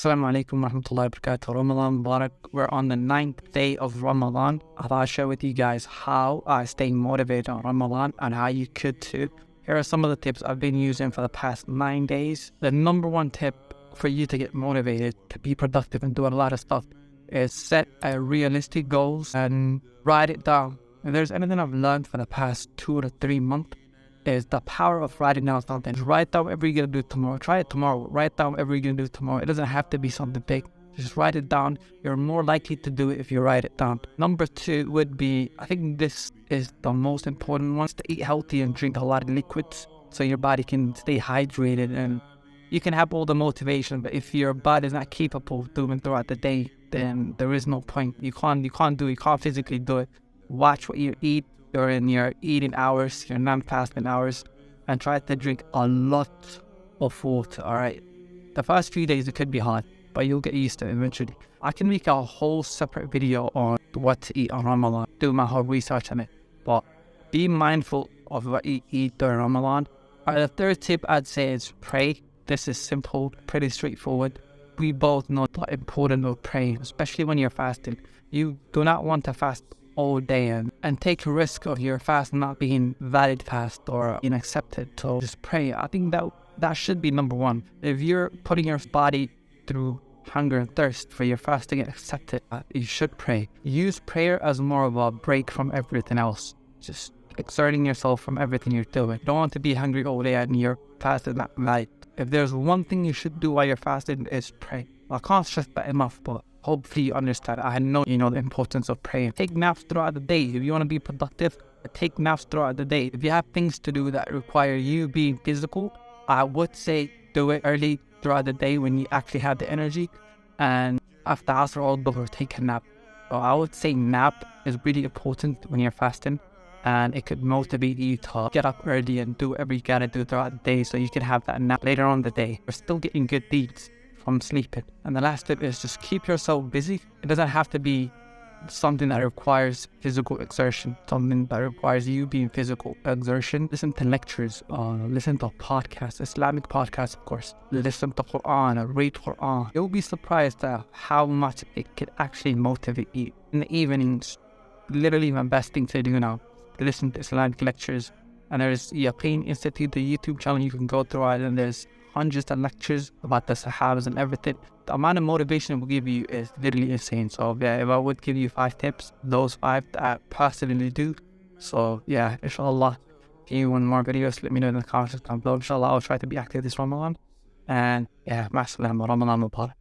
Assalaamu Aleykum Ramadan. Ramadan mubarak. We're on the 9th day of Ramadan. I thought I'd share with you guys how I stay motivated on Ramadan and how you could too. Here are some of the tips I've been using for the past 9 days. The number one tip for you to get motivated, to be productive and do a lot of stuff is set a realistic goals and write it down. If there's anything I've learned for the past 2 to 3 months, is the power of writing down something. Just write down whatever you're gonna do tomorrow. Try it tomorrow. Write down whatever you're gonna do tomorrow. It doesn't have to be something big. Just write it down. You're more likely to do it if you write it down. Number 2 would be, I think this is the most important one, is to eat healthy and drink a lot of liquids so your body can stay hydrated. And you can have all the motivation, but if your body is not capable of doing throughout the day, then there is no point. You can't physically do it. Watch what you eat during your eating hours, your non-fasting hours, and try to drink a lot of water, alright? The first few days it could be hard, but you'll get used to it eventually. I can make a whole separate video on what to eat on Ramadan, do my whole research on it, but be mindful of what you eat during Ramadan. The third tip I'd say is pray. This is simple, pretty straightforward. We both know the importance of praying, especially when you're fasting. You do not want to fast all day and take a risk of your fast not being valid fast or being accepted. So just pray. I think that should be number one. If you're putting your body through hunger and thirst for your fast to get accepted, you should pray. Use prayer as more of a break from everything else. Just exerting yourself from everything you're doing. You don't want to be hungry all day and your fast is not valid. If there's one thing you should do while you're fasting, is pray. I can't stress that enough, but hopefully you understand. I know you know the importance of praying. Take naps throughout the day. If you want to be productive, take naps throughout the day. If you have things to do that require you being physical, I would say do it early throughout the day when you actually have the energy. And after Asr or Dhuhr, take a nap. So I would say nap is really important when you're fasting. And it could motivate you to get up early and do whatever you gotta do throughout the day so you can have that nap later on in the day. You're still getting good deeds from sleeping. And the last tip is just keep yourself busy. It doesn't have to be something that requires physical exertion, something that requires you being physical exertion. Listen to lectures, listen to podcasts, Islamic podcasts of course. Listen to Quran, read Quran. You'll be surprised at how much it could actually motivate you. In the evenings, literally my best thing to do now, listen to Islamic lectures. And there's Yaqeen Institute, the YouTube channel you can go through it, and there's hundreds of lectures about the Sahabas and everything. The amount of motivation it will give you is literally insane. So yeah, if I would give you 5 tips, those 5 that I personally do. So yeah, inshallah, if you want more videos, let me know in the comments down below. Inshallah, I'll try to be active this Ramadan. And yeah, Assalaamu Ramadan mubarak.